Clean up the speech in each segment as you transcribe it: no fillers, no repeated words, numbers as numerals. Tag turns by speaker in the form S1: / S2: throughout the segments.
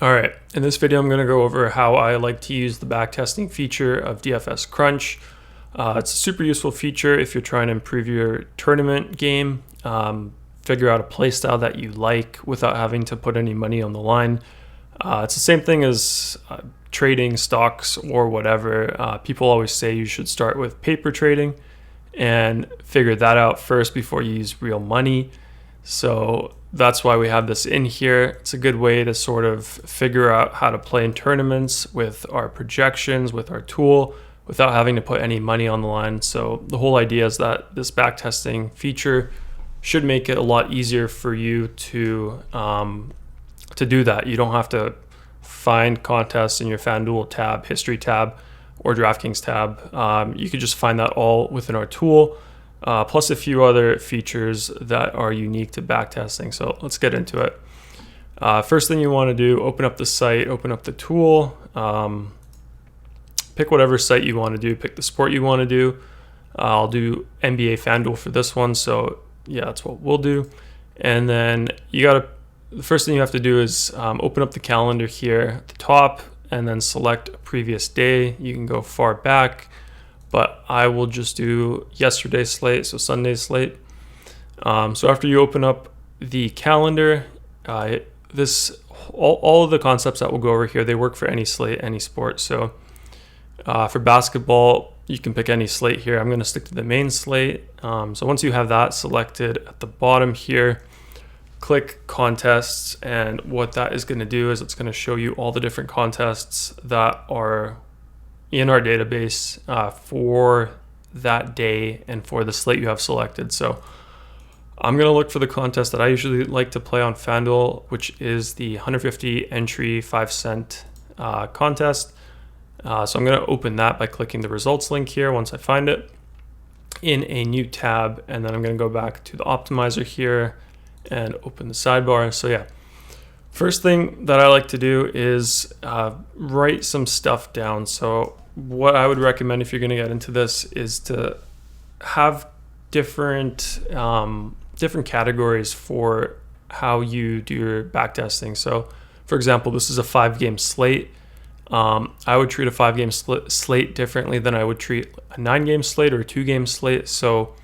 S1: All right, in this video I'm going to go over how I like to use the backtesting feature of DFS Crunch. It's a super useful feature if you're trying to improve your tournament game, figure out a play style that you like without having to put any money on the line. It's the same thing as trading stocks or whatever. People always say you should start with paper trading and figure that out first before you use real money. So that's why we have this in here. It's a good way to sort of figure out how to play in tournaments with our projections, with our tool, without having to put any money on the line. So the whole idea is that this backtesting feature should make it a lot easier for you to do that. You don't have to find contests in your FanDuel tab, history tab, or DraftKings tab. You could just find that all within our tool. Plus a few other features that are unique to backtesting. So let's get into it. First thing you want to do, open up the site, open up the tool, pick whatever site you want to do, pick the sport you want to do. I'll do NBA FanDuel for this one, so yeah, that's what we'll do. And then the first thing you have to do is open up the calendar here at the top and then select a previous day. You can go far back, but I will just do yesterday's slate, so Sunday's slate. So after you open up the calendar, all of the concepts that we'll go over here, they work for any slate, any sport. So for basketball, you can pick any slate here. I'm going to stick to the main slate. So once you have that selected at the bottom here, click contests, and what that is going to do is it's going to show you all the different contests that are in our database for that day and for the slate you have selected. So I'm going to look for the contest that I usually like to play on FanDuel, which is the 150 entry 5-cent contest. So I'm going to open that by clicking the results link here once I find it in a new tab, and then I'm going to go back to the optimizer here and open the sidebar. So yeah, first thing that I like to do is write some stuff down. So what I would recommend if you're going to get into this is to have different categories for how you do your backtesting. So for example, this is a 5-game slate. I would treat a 5-game slate differently than I would treat a 9-game slate or a 2-game slate. So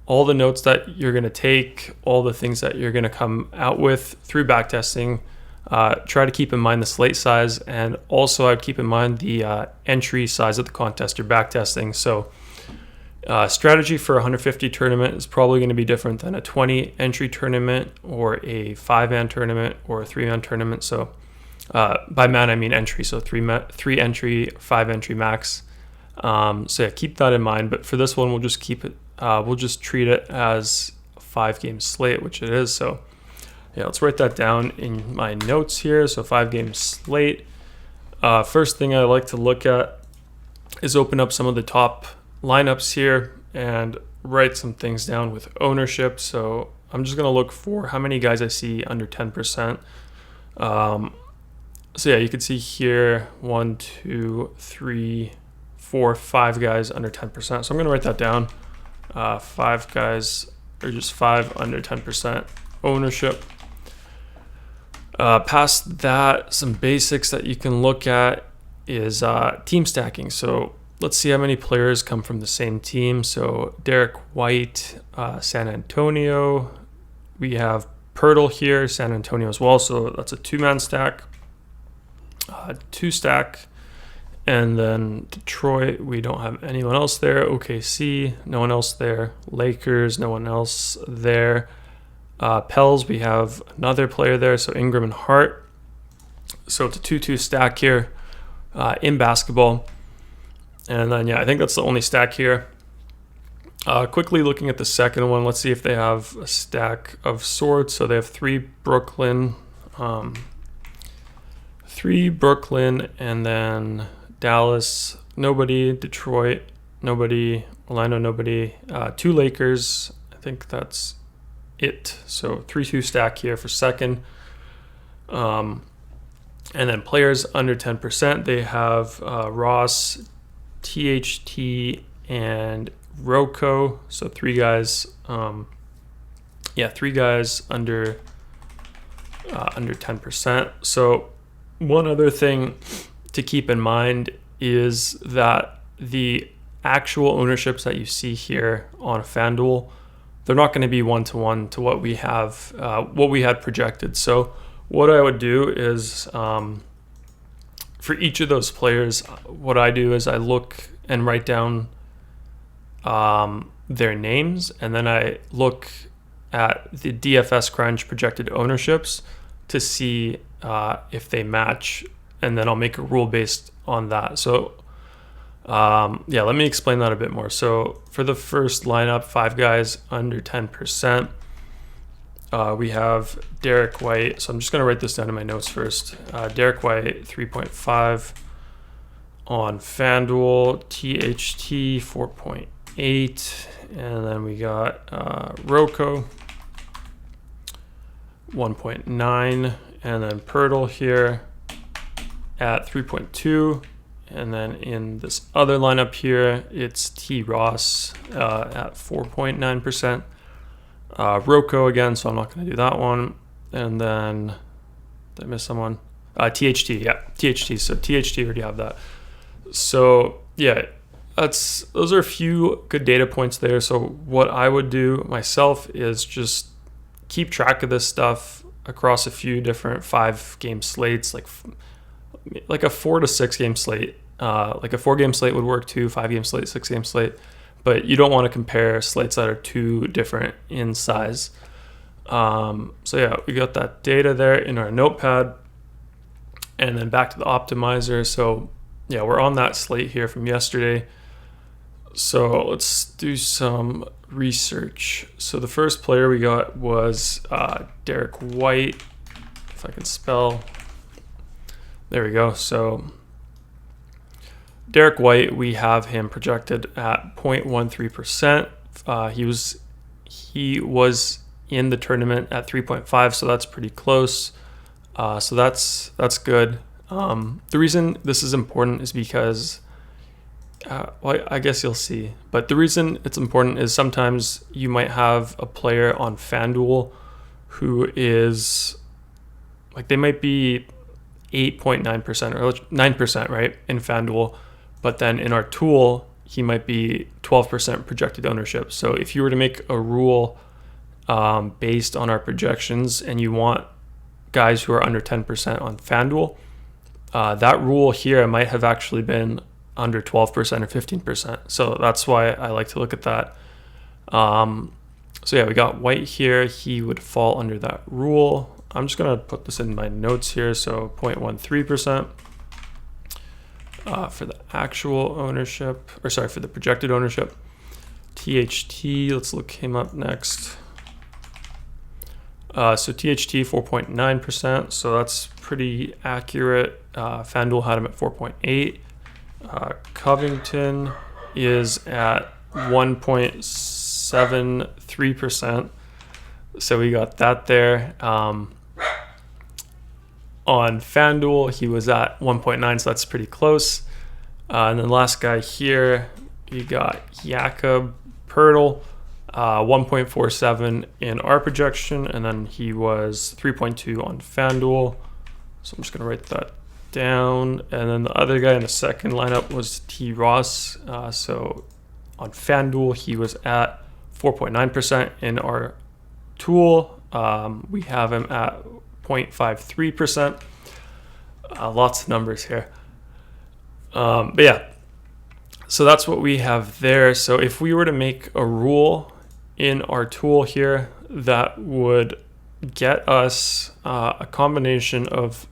S1: all the notes that you're going to take, all the things that you're going to come out with through backtesting, try to keep in mind the slate size, and also I'd keep in mind the entry size of the contest you're backtesting. So strategy for a 150 tournament is probably going to be different than a 20 entry tournament or a 5-man tournament or a 3-man tournament. So by man I mean entry, so 3 entry, 5 entry max. So yeah, keep that in mind. But for this one, we'll just keep it. We'll just treat it as a 5-game slate, which it is. So yeah, let's write that down in my notes here. So 5-game slate. First thing I like to look at is open up some of the top lineups here and write some things down with ownership. So I'm just going to look for how many guys I see under 10%. So yeah, you can see here 1, 2, 3, 4, 5 guys under 10%. So I'm going to write that down. 5 guys, or just 5 under 10% ownership. Past that, some basics that you can look at is team stacking. So let's see how many players come from the same team. So Derek White, San Antonio. We have Pirtle here, San Antonio as well. So that's a 2-man stack, 2 stack. And then Detroit, we don't have anyone else there. OKC, no one else there. Lakers, no one else there. Pels, we have another player there, so Ingram and Hart. So it's a 2-2 stack here in basketball. And then, yeah, I think that's the only stack here. Quickly looking at the second one, let's see if they have a stack of sorts. So they have 3 Brooklyn, and then Dallas, nobody. Detroit, nobody. Orlando, nobody. 2 Lakers. I think that's it. So 3-2 stack here for second. And then players under 10%, they have Ross, THT, and Roko. So 3 guys. 3 guys under 10%. So One other thing to keep in mind is that the actual ownerships that you see here on FanDuel, they're not going to be one-to-one to what we have, what we had projected. So what I would do is for each of those players, what I do is I look and write down their names, and then I look at the DFS Crunch projected ownerships to see if they match, and then I'll make a rule based on that. So yeah, let me explain that a bit more. So for the first lineup, 5 guys under 10%, we have Derek White. So I'm just going to write this down in my notes first. Derek White, 3.5 on FanDuel, THT, 4.8. And then we got Rocco, 1.9. And then Pirtle here at 3.2. And then in this other lineup here, it's T. Ross at 4.9%. Rocco again, so I'm not going to do that one. And then, did I miss someone? THT, yeah, THT. So THT, already have that. So yeah, those are a few good data points there. So what I would do myself is just keep track of this stuff across a few different 5-game slates, like a 4 to 6 game slate. Like a 4-game slate would work too, 5-game slate, 6-game slate, but you don't want to compare slates that are too different in size. So yeah, we got that data there in our notepad, and then back to the optimizer. So yeah, we're on that slate here from yesterday. So let's do some research. So the first player we got was Derek White, if I can spell. There we go. So Derek White, we have him projected at 0.13%. He was in the tournament at 3.5, so that's pretty close. So that's good. The reason this is important is because, well, I guess you'll see. But the reason it's important is sometimes you might have a player on FanDuel who is, like, they might be 8.9% or 9%, right, in FanDuel. But then in our tool, he might be 12% projected ownership. So if you were to make a rule based on our projections and you want guys who are under 10% on FanDuel, that rule here might have actually been under 12% or 15%. So that's why I like to look at that. So yeah, we got White here. He would fall under that rule. I'm just going to put this in my notes here. So 0.13%. For the actual ownership, or sorry, for the projected ownership. THT, let's look him up next. So THT 4.9%, so that's pretty accurate. FanDuel had him at 4.8. Covington is at 1.73%, so we got that there. On FanDuel, he was at 1.9, so that's pretty close. And then last guy here, you got Jakob Pirtle, 1.47 in our projection, and then he was 3.2 on FanDuel. So I'm just going to write that down. And then the other guy in the second lineup was T. Ross. So on FanDuel, he was at 4.9% in our tool. We have him at 0.53%. Lots of numbers here. But yeah, so that's what we have there. So if we were to make a rule in our tool here that would get us a combination of,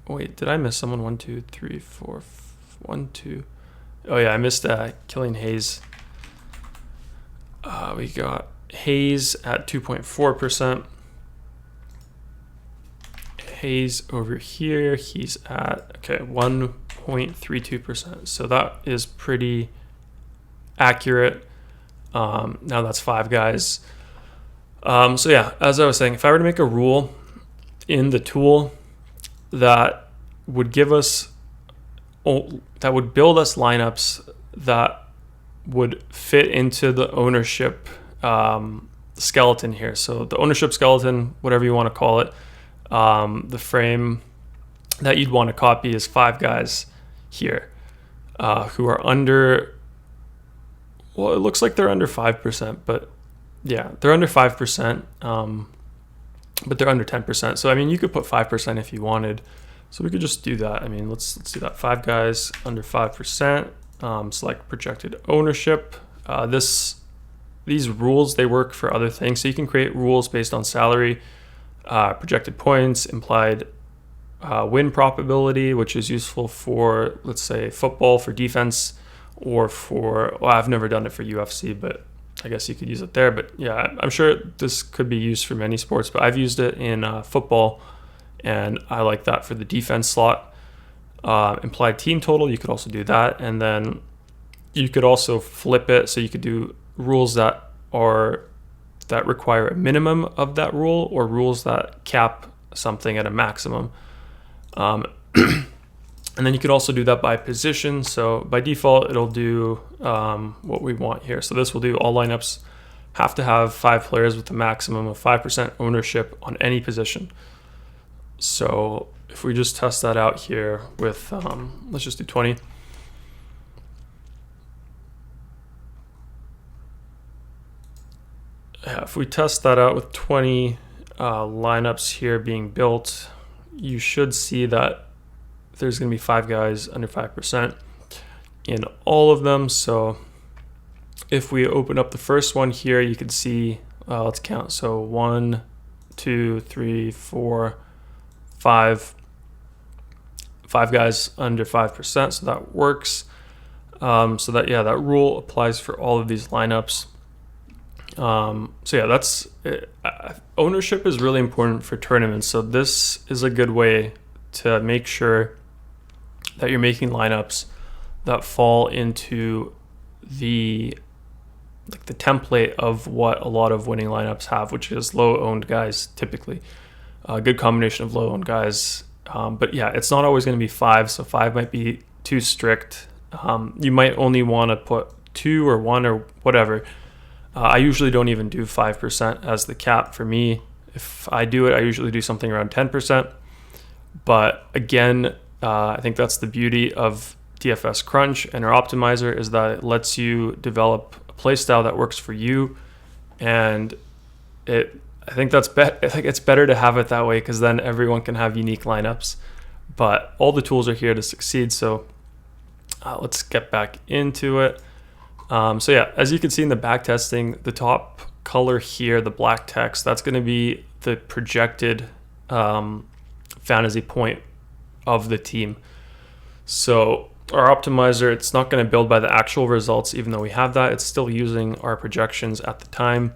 S1: wait, did I miss someone? 1, 2, 3, 4, 1, 2. Oh yeah, I missed Killian Hayes. We got Hayes at 2.4%. Hayes over here, he's at 1.32%. So that is pretty accurate. Now that's 5 guys. So yeah, as I was saying, if I were to make a rule in the tool that would give us, that would build us lineups that would fit into the ownership skeleton here. So the ownership skeleton, whatever you want to call it, the frame that you'd want to copy is 5 guys here who are under, well, it looks like they're under 5%, but yeah, they're under 5%, but they're under 10%. So, I mean, you could put 5% if you wanted. So we could just do that. I mean, let's do that. 5 guys under 5%, select projected ownership. These rules, they work for other things. So you can create rules based on salary, projected points, implied win probability, which is useful for, let's say, football, for defense, or for, well, I've never done it for UFC, but I guess you could use it there. But yeah, I'm sure this could be used for many sports, but I've used it in football, and I like that for the defense slot. Implied team total, you could also do that. And then you could also flip it, so you could do rules that require a minimum of that rule, or rules that cap something at a maximum. And then you could also do that by position. So by default, it'll do what we want here. So this will do all lineups have to have 5 players with a maximum of 5% ownership on any position. So if we just test that out here with, let's just do 20. Yeah, if we test that out with 20 lineups here being built, you should see that there's going to be 5 guys under 5% in all of them. So if we open up the first one here, you can see, let's count. So 1, 2, 3, 4, 5 guys under 5%. So that works. So that, yeah, that rule applies for all of these lineups. So yeah, that's it. Ownership is really important for tournaments. So this is a good way to make sure that you're making lineups that fall into the template of what a lot of winning lineups have, which is low owned guys typically. A good combination of low owned guys. But yeah, it's not always going to be 5. So 5 might be too strict. You might only want to put 2 or 1 or whatever. I usually don't even do 5% as the cap for me. If I do it, I usually do something around 10%. But again, I think that's the beauty of DFS Crunch and our optimizer, is that it lets you develop a playstyle that works for you. And I think it's better to have it that way, because then everyone can have unique lineups. But all the tools are here to succeed. So let's get back into it. So yeah, as you can see in the backtesting, the top color here, the black text, that's going to be the projected fantasy point of the team. So our optimizer, it's not going to build by the actual results, even though we have that. It's still using our projections at the time.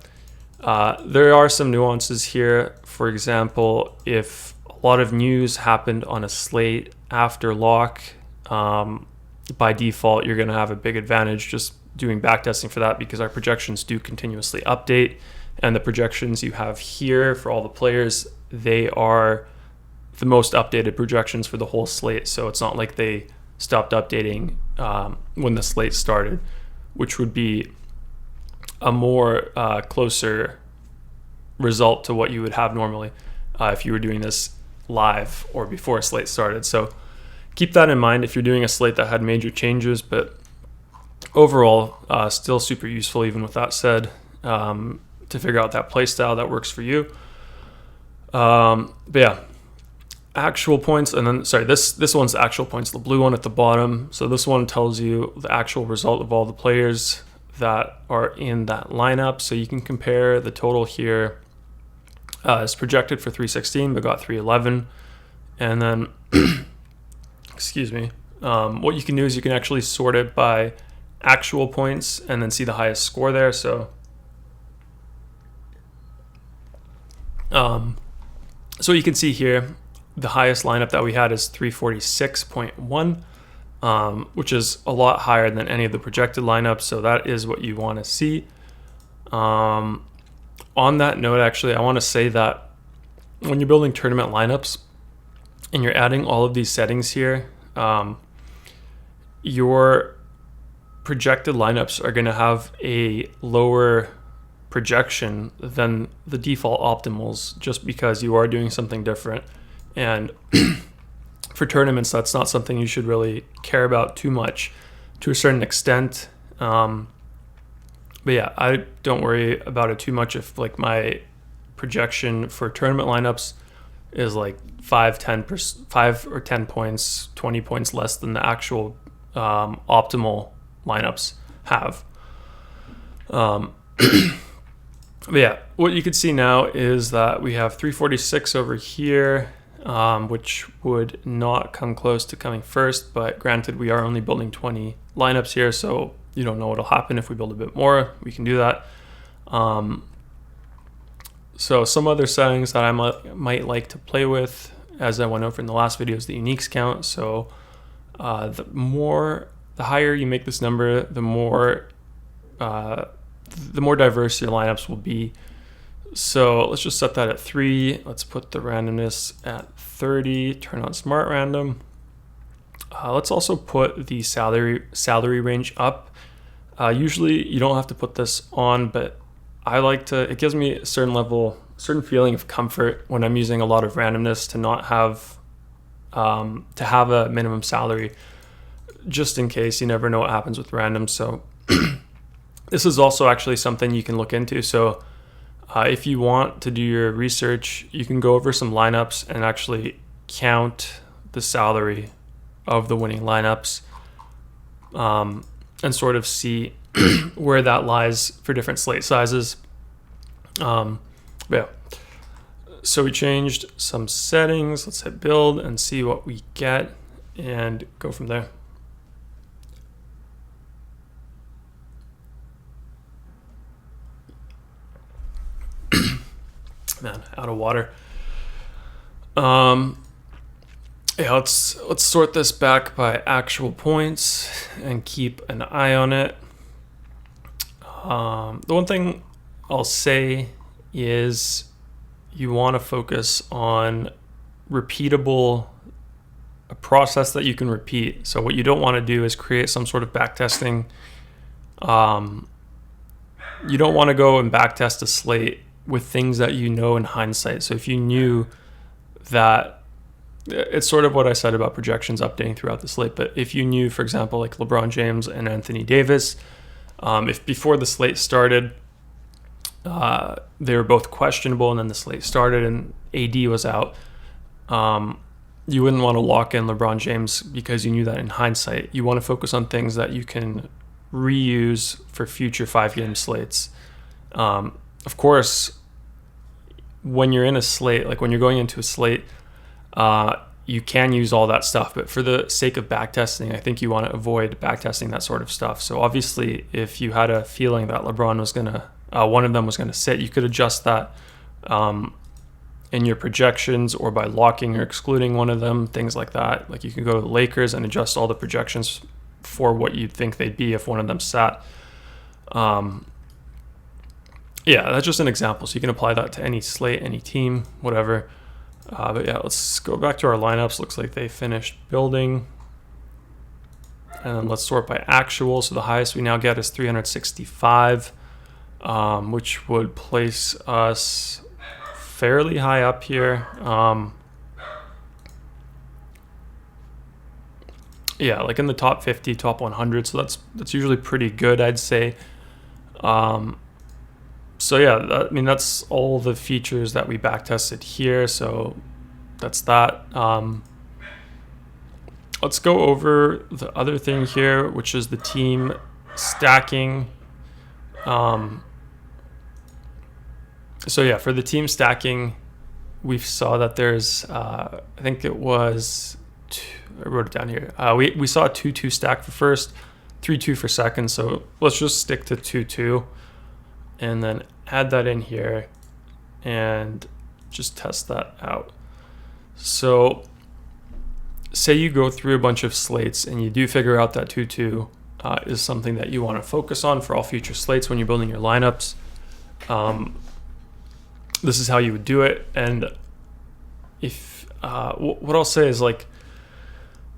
S1: There are some nuances here. For example, if a lot of news happened on a slate after lock, by default, you're going to have a big advantage just doing backtesting for that, because our projections do continuously update, and the projections you have here for all the players, they are the most updated projections for the whole slate. So it's not like they stopped updating when the slate started, which would be a more closer result to what you would have normally if you were doing this live or before a slate started. So keep that in mind if you're doing a slate that had major changes. But overall, still super useful, even with that said, to figure out that play style that works for you. But yeah, actual points, and then this one's the actual points, the blue one at the bottom. So this one tells you the actual result of all the players that are in that lineup. So you can compare the total here. It's projected for 316, but got 311. And then, excuse me, what you can do is you can actually sort it by actual points and then see the highest score there. So so you can see here, the highest lineup that we had is 346.1, which is a lot higher than any of the projected lineups. So that is what you want to see. On that note, actually, I want to say that when you're building tournament lineups and you're adding all of these settings here, your projected lineups are going to have a lower projection than the default optimals, just because you are doing something different. And for tournaments, that's not something you should really care about too much, to a certain extent. But yeah, I don't worry about it too much if like my projection for tournament lineups is like 5 or 10 points, 20 points less than the actual optimal lineups have. But yeah, what you can see now is that we have 346 over here, which would not come close to coming first, but granted, we are only building 20 lineups here, so you don't know what'll happen if we build a bit more. We can do that. So some other settings that I might like to play with, as I went over in the last video, is the uniques count. So the higher you make this number, the more diverse your lineups will be. So let's just set that at 3. Let's put the randomness at 30, turn on smart random. Let's also put the salary range up. Usually you don't have to put this on, but I like to, it gives me a certain feeling of comfort when I'm using a lot of randomness to not have, to have a minimum salary, just in case. You never know what happens with random. So this is also actually something you can look into. So if you want to do your research, you can go over some lineups and actually count the salary of the winning lineups, and sort of see where that lies for different slate sizes. Yeah. So we changed some settings. Let's hit build and see what we get and go from there. Man, out of water. Yeah, let's sort this back by actual points and keep an eye on it. The one thing I'll say is you want to focus on a process that you can repeat. So what you don't want to do is create some sort of backtesting. You don't want to go and backtest a slate with things that you know in hindsight. So if you knew that, it's sort of what I said about projections updating throughout the slate, but if you knew, for example, like LeBron James and Anthony Davis, if before the slate started, they were both questionable and then the slate started and AD was out, you wouldn't want to lock in LeBron James because you knew that in hindsight. You want to focus on things that you can reuse for future 5-game slates. Of course, when you're in a slate, like when you're going into a slate, you can use all that stuff, but for the sake of backtesting, I think you want to avoid backtesting that sort of stuff. So obviously, if you had a feeling that LeBron was one of them was gonna sit, you could adjust that in your projections or by locking or excluding one of them, things like that. Like you can go to the Lakers and adjust all the projections for what you'd think they'd be if one of them sat. Yeah, that's just an example. So you can apply that to any slate, any team, whatever. But yeah, let's go back to our lineups. Looks like they finished building. And then let's sort by actual. So the highest we now get is 365, which would place us fairly high up here. Yeah, like in the top 50, top 100. So that's usually pretty good, I'd say. So yeah, that's all the features that we backtested here. So that's that. Let's go over the other thing here, which is the team stacking. So yeah, for the team stacking, we saw that there's, I think it was, I wrote it down here. We saw a 2-2 stack for first, 3-2 for second. So let's just stick to 2-2. And then add that in here and just test that out. So say you go through a bunch of slates and you do figure out that 2-2 is something that you want to focus on for all future slates when you're building your lineups. This is how you would do it. And if what I'll say is, like,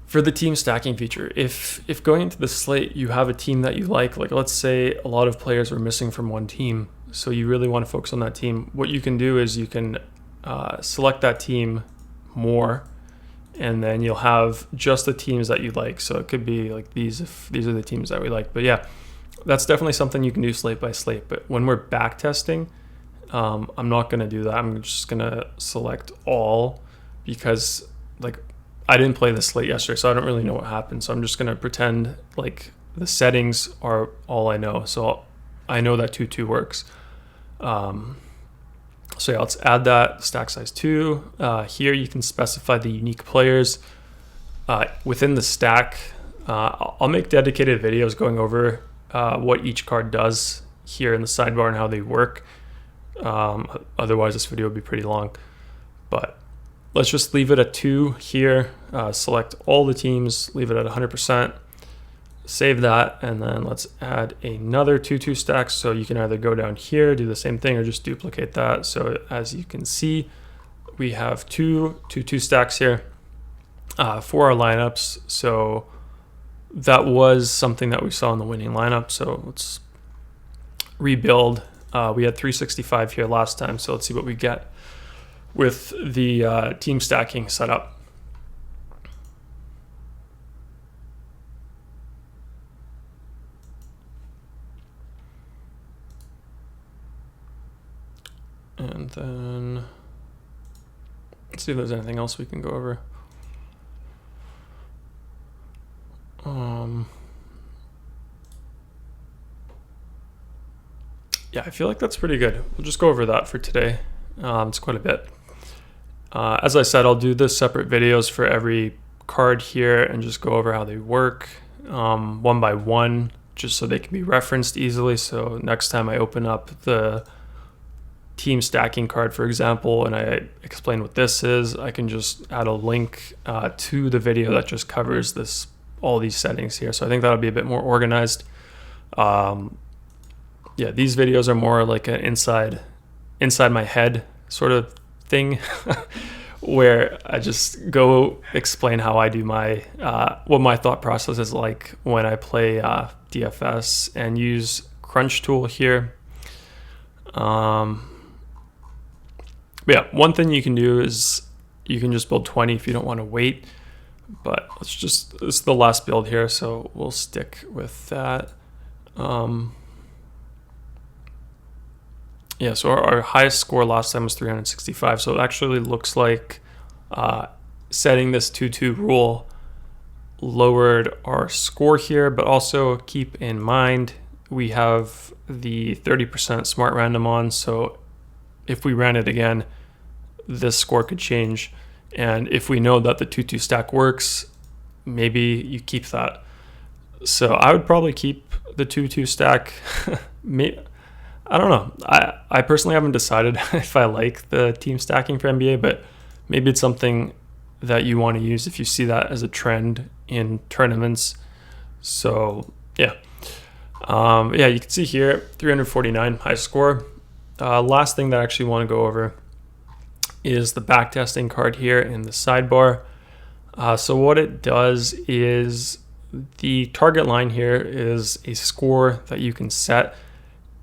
S1: For the team stacking feature, if going into the slate you have a team that you like let's say a lot of players are missing from one team, so you really want to focus on that team, what you can do is you can select that team more, and then you'll have just the teams that you like. So it could be like these, if these are the teams that we like. But yeah, that's definitely something you can do slate by slate. But when we're back testing, I'm not going to do that. I'm just going to select all, because like I didn't play the slate yesterday, so I don't really know what happened. So I'm just going to pretend like the settings are all I know. So I know that 2-2 works. So yeah, let's add that stack size 2. Here you can specify the unique players within the stack. I'll make dedicated videos going over what each card does here in the sidebar and how they work. Otherwise this video would be pretty long, but let's just leave it at 2 here. Select all the teams, leave it at 100%, save that, and then let's add another 2-2 stack. So you can either go down here, do the same thing, or just duplicate that. So as you can see, we have 2 2-2 stacks here for our lineups. So that was something that we saw in the winning lineup. So let's rebuild. We had 365 here last time, so let's see what we get with the team stacking setup. And then let's see if there's anything else we can go over. Yeah, I feel like that's pretty good. We'll just go over that for today. It's quite a bit. As I said, I'll do the separate videos for every card here and just go over how they work one by one, just so they can be referenced easily. So next time I open up the team stacking card, for example, and I explain what this is, I can just add a link to the video that just covers all these settings here. So I think that'll be a bit more organized. Yeah, these videos are more like an inside my head sort of thing where I just go explain how I do my what my thought process is like when I play DFS and use Crunch tool here. But yeah, one thing you can do is you can just build 20 if you don't want to wait. But this is the last build here, so we'll stick with that. Yeah, so our highest score last time was 365. So it actually looks like setting this 2-2 rule lowered our score here, but also keep in mind we have the 30% smart random on. So if we ran it again, this score could change. And if we know that the 2-2 stack works, maybe you keep that. So I would probably keep the 2-2 stack. I don't know. I personally haven't decided if I like the team stacking for NBA, but maybe it's something that you want to use if you see that as a trend in tournaments. So yeah. Yeah, you can see here 349 high score. Last thing that I actually want to go over is the backtesting card here in the sidebar. So what it does is the target line here is a score that you can set,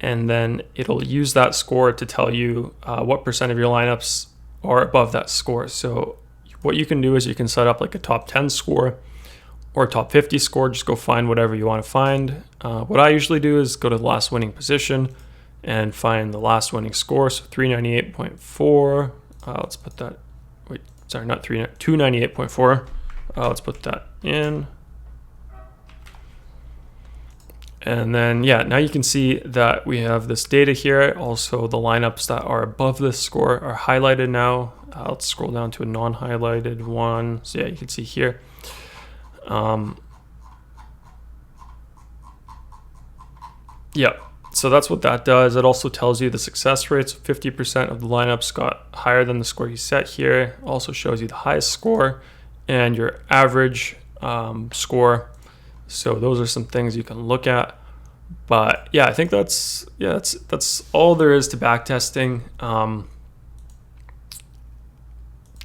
S1: and then it'll use that score to tell you what percent of your lineups are above that score. So what you can do is you can set up like a top 10 score or a top 50 score. Just go find whatever you want to find. What I usually do is go to the last winning position and find the last winning score. So 398.4. Let's put that, wait, sorry, not 298.4. Let's put that in. And then, yeah, now you can see that we have this data here. Also, the lineups that are above this score are highlighted now. Let's scroll down to a non-highlighted one. So yeah, you can see here. Yeah, so that's what that does. It also tells you the success rates. 50% of the lineups got higher than the score you set here. Also shows you the highest score and your average score. So those are some things you can look at. But yeah, I think that's all there is to backtesting.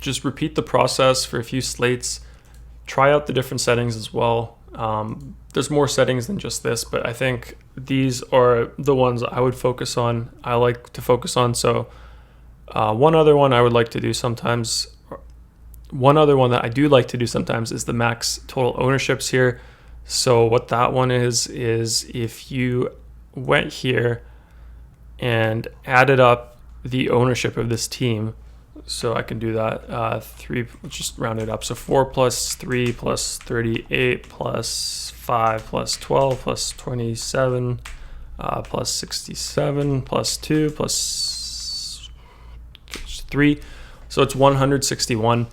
S1: Just repeat the process for a few slates. try out the different settings as well. There's more settings than just this, but I think these are the ones I would focus on. I like to focus on. So one other one I would like to do sometimes, one other one that I do like to do sometimes is the max total ownerships here. So what that one is if you went here and added up the ownership of this team. So I can do that. 3, let's just round it up. So 4 plus 3 plus 38 plus 5 plus 12 plus 27 plus 67 plus 2 plus 3. So it's 161.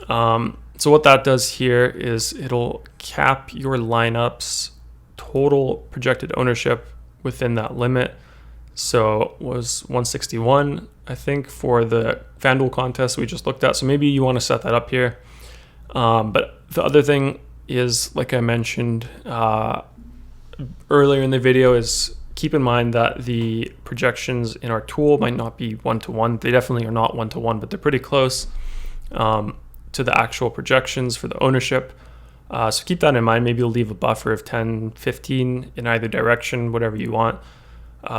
S1: So what that does here is it'll cap your lineup's total projected ownership within that limit. So it was 161, I think, for the FanDuel contest we just looked at. So maybe you want to set that up here. But the other thing is, like I mentioned earlier in the video, is keep in mind that the projections in our tool might not be 1-to-1. They definitely are not 1-to-1, but they're pretty close to the actual projections for the ownership. So keep that in mind. Maybe you'll leave a buffer of 10, 15 in either direction, whatever you want.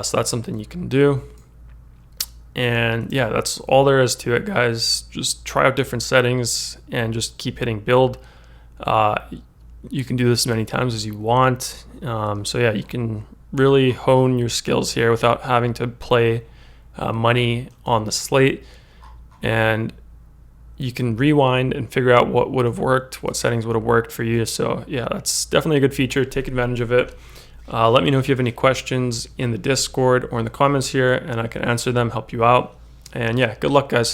S1: So that's something you can do. And yeah, that's all there is to it, guys. Just try out different settings and just keep hitting build. You can do this as many times as you want. So yeah, you can really hone your skills here without having to play money on the slate. And you can rewind and figure out what would have worked, what settings would have worked for you. So yeah, that's definitely a good feature. Take advantage of it. Let me know if you have any questions in the Discord or in the comments here, and I can answer them, help you out. And yeah, good luck, guys.